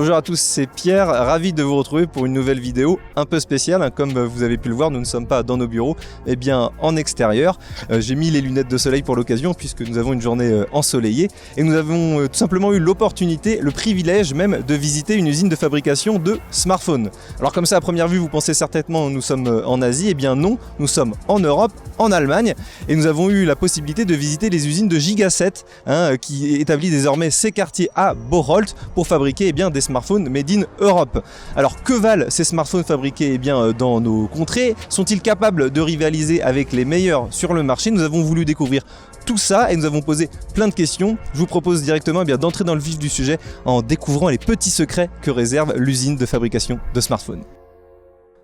Bonjour à tous, c'est Pierre, ravi de vous retrouver pour une nouvelle vidéo un peu spéciale. Comme vous avez pu le voir, nous ne sommes pas dans nos bureaux, mais bien en extérieur. J'ai mis les lunettes de soleil pour l'occasion puisque nous avons une journée ensoleillée et nous avons tout simplement eu l'opportunité, le privilège même de visiter une usine de fabrication de smartphones. Alors comme ça à première vue vous pensez certainement nous sommes en Asie, eh bien non, nous sommes en Europe, en Allemagne et nous avons eu la possibilité de visiter les usines de Gigaset qui établit désormais ses quartiers à Bocholt pour fabriquer des smartphones made in Europe. Alors que valent ces smartphones fabriqués dans nos contrées? Sont-ils capables de rivaliser avec les meilleurs sur le marché? Nous avons voulu découvrir tout ça et nous avons posé plein de questions. Je vous propose directement d'entrer dans le vif du sujet en découvrant les petits secrets que réserve l'usine de fabrication de smartphones.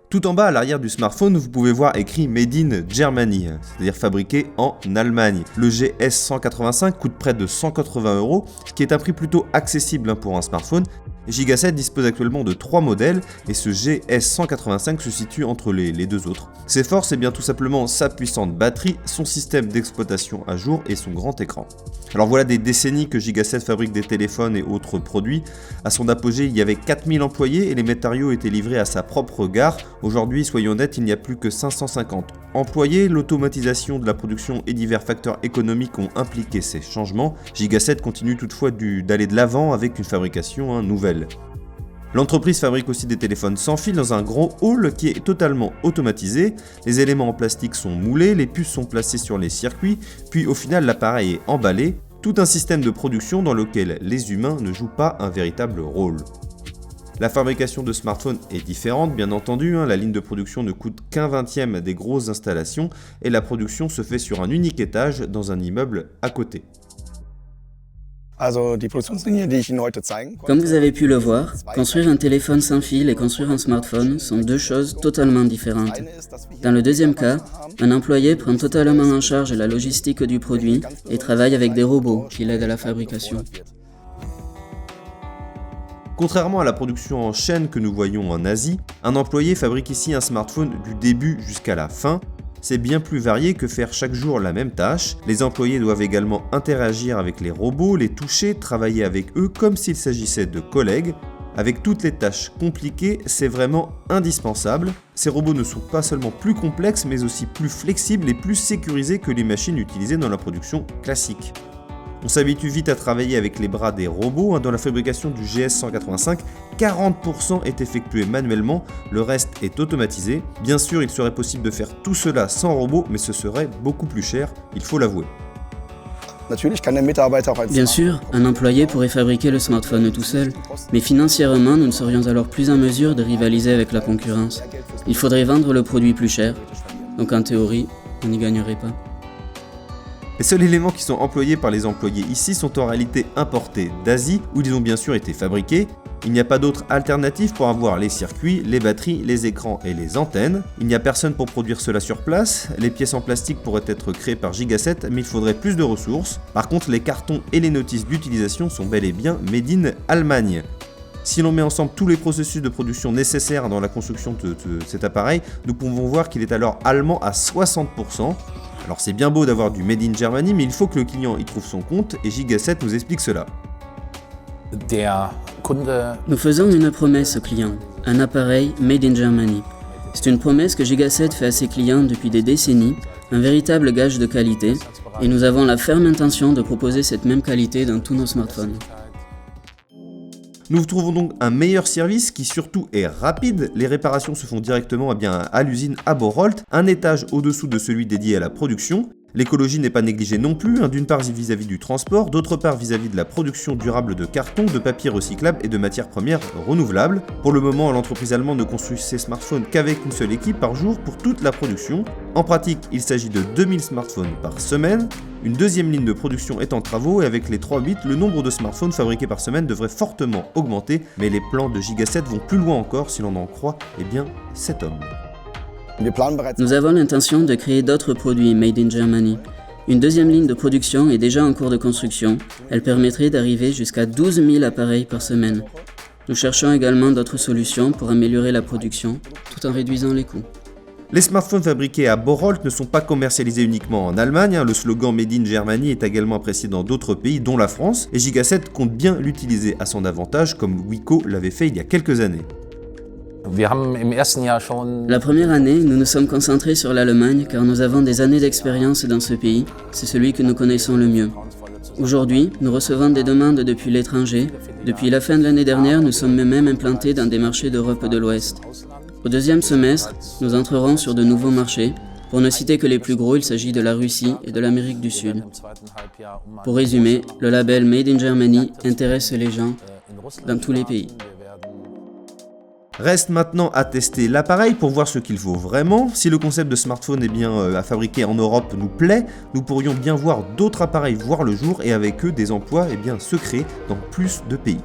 Tout en bas à l'arrière du smartphone, vous pouvez voir écrit Made in Germany, c'est-à-dire fabriqué en Allemagne. Le GS185 coûte près de 180 €, ce qui est un prix plutôt accessible pour un smartphone. Gigaset dispose actuellement de 3 modèles et ce GS185 se situe entre les deux autres. Ses forces, c'est bien tout simplement sa puissante batterie, son système d'exploitation à jour et son grand écran. Alors voilà des décennies que Gigaset fabrique des téléphones et autres produits. À son apogée, il y avait 4000 employés et les matériaux étaient livrés à sa propre gare. Aujourd'hui, soyons honnêtes, il n'y a plus que 550 employés. L'automatisation de la production et divers facteurs économiques ont impliqué ces changements. Gigaset continue toutefois d'aller de l'avant avec une fabrication nouvelle. L'entreprise fabrique aussi des téléphones sans fil dans un grand hall qui est totalement automatisé. Les éléments en plastique sont moulés, les puces sont placées sur les circuits, puis au final l'appareil est emballé. Tout un système de production dans lequel les humains ne jouent pas un véritable rôle. La fabrication de smartphones est différente, bien entendu, la ligne de production ne coûte qu'un 20e des grosses installations et la production se fait sur un unique étage dans un immeuble à côté. Comme vous avez pu le voir, construire un téléphone sans fil et construire un smartphone sont deux choses totalement différentes. Dans le deuxième cas, un employé prend totalement en charge la logistique du produit et travaille avec des robots qui l'aident à la fabrication. Contrairement à la production en chaîne que nous voyons en Asie, un employé fabrique ici un smartphone du début jusqu'à la fin. C'est bien plus varié que faire chaque jour la même tâche. Les employés doivent également interagir avec les robots, les toucher, travailler avec eux comme s'il s'agissait de collègues. Avec toutes les tâches compliquées, c'est vraiment indispensable. Ces robots ne sont pas seulement plus complexes, mais aussi plus flexibles et plus sécurisés que les machines utilisées dans la production classique. On s'habitue vite à travailler avec les bras des robots. Dans la fabrication du GS185, 40% est effectué manuellement, le reste est automatisé. Bien sûr, il serait possible de faire tout cela sans robot, mais ce serait beaucoup plus cher, il faut l'avouer. Bien sûr, un employé pourrait fabriquer le smartphone tout seul, mais financièrement, nous ne serions alors plus en mesure de rivaliser avec la concurrence. Il faudrait vendre le produit plus cher, donc en théorie, on n'y gagnerait pas. Les seuls éléments qui sont employés par les employés ici sont en réalité importés d'Asie, où ils ont bien sûr été fabriqués. Il n'y a pas d'autre alternative pour avoir les circuits, les batteries, les écrans et les antennes. Il n'y a personne pour produire cela sur place. Les pièces en plastique pourraient être créées par Gigaset, mais il faudrait plus de ressources. Par contre, les cartons et les notices d'utilisation sont bel et bien made in Allemagne. Si l'on met ensemble tous les processus de production nécessaires dans la construction de cet appareil, nous pouvons voir qu'il est alors allemand à 60%. Alors c'est bien beau d'avoir du Made in Germany, mais il faut que le client y trouve son compte et Gigaset nous explique cela. Nous faisons une promesse au client, un appareil Made in Germany. C'est une promesse que Gigaset fait à ses clients depuis des décennies, un véritable gage de qualité, et nous avons la ferme intention de proposer cette même qualité dans tous nos smartphones. Nous trouvons donc un meilleur service qui surtout est rapide. Les réparations se font directement à l'usine à Bocholt, un étage au-dessous de celui dédié à la production. L'écologie n'est pas négligée non plus, d'une part vis-à-vis du transport, d'autre part vis-à-vis de la production durable de carton, de papier recyclable et de matières premières renouvelables. Pour le moment, l'entreprise allemande ne construit ses smartphones qu'avec une seule équipe par jour pour toute la production. En pratique, il s'agit de 2000 smartphones par semaine. Une deuxième ligne de production est en travaux et avec les 3 bits, le nombre de smartphones fabriqués par semaine devrait fortement augmenter, mais les plans de Gigaset vont plus loin encore si l'on en croit cet homme. Nous avons l'intention de créer d'autres produits Made in Germany. Une deuxième ligne de production est déjà en cours de construction. Elle permettrait d'arriver jusqu'à 12 000 appareils par semaine. Nous cherchons également d'autres solutions pour améliorer la production, tout en réduisant les coûts. Les smartphones fabriqués à Borolt ne sont pas commercialisés uniquement en Allemagne, le slogan Made in Germany est également apprécié dans d'autres pays dont la France, et Gigaset compte bien l'utiliser à son avantage comme Wiko l'avait fait il y a quelques années. La première année, nous nous sommes concentrés sur l'Allemagne car nous avons des années d'expérience dans ce pays, c'est celui que nous connaissons le mieux. Aujourd'hui, nous recevons des demandes depuis l'étranger. Depuis la fin de l'année dernière, nous sommes même implantés dans des marchés d'Europe de l'Ouest. Au deuxième semestre, nous entrerons sur de nouveaux marchés. Pour ne citer que les plus gros, il s'agit de la Russie et de l'Amérique du Sud. Pour résumer, le label Made in Germany intéresse les gens dans tous les pays. Reste maintenant à tester l'appareil pour voir ce qu'il vaut vraiment. Si le concept de smartphone à fabriquer en Europe nous plaît, nous pourrions bien voir d'autres appareils voir le jour et avec eux des emplois se créer dans plus de pays.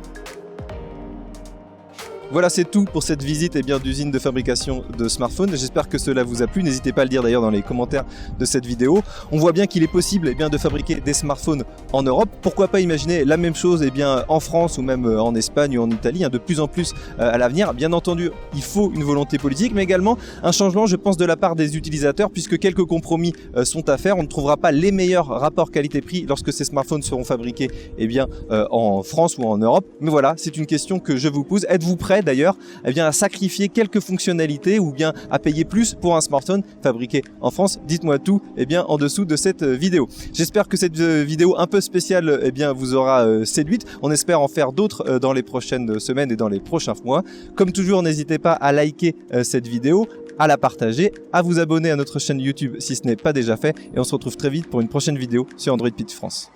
Voilà, c'est tout pour cette visite d'usine de fabrication de smartphones. J'espère que cela vous a plu. N'hésitez pas à le dire d'ailleurs dans les commentaires de cette vidéo. On voit bien qu'il est possible de fabriquer des smartphones en Europe. Pourquoi pas imaginer la même chose en France ou même en Espagne ou en Italie, de plus en plus à l'avenir. Bien entendu, il faut une volonté politique, mais également un changement, je pense, de la part des utilisateurs, puisque quelques compromis sont à faire. On ne trouvera pas les meilleurs rapports qualité-prix lorsque ces smartphones seront fabriqués en France ou en Europe. Mais voilà, c'est une question que je vous pose. Êtes-vous prêt d'ailleurs à sacrifier quelques fonctionnalités ou bien à payer plus pour un smartphone fabriqué en France? Dites-moi tout en dessous de cette vidéo. J'espère que cette vidéo un peu spéciale vous aura séduite. On espère en faire d'autres dans les prochaines semaines et dans les prochains mois. Comme toujours, n'hésitez pas à liker cette vidéo, à la partager, à vous abonner à notre chaîne YouTube si ce n'est pas déjà fait, et on se retrouve très vite pour une prochaine vidéo sur Android Pitch France.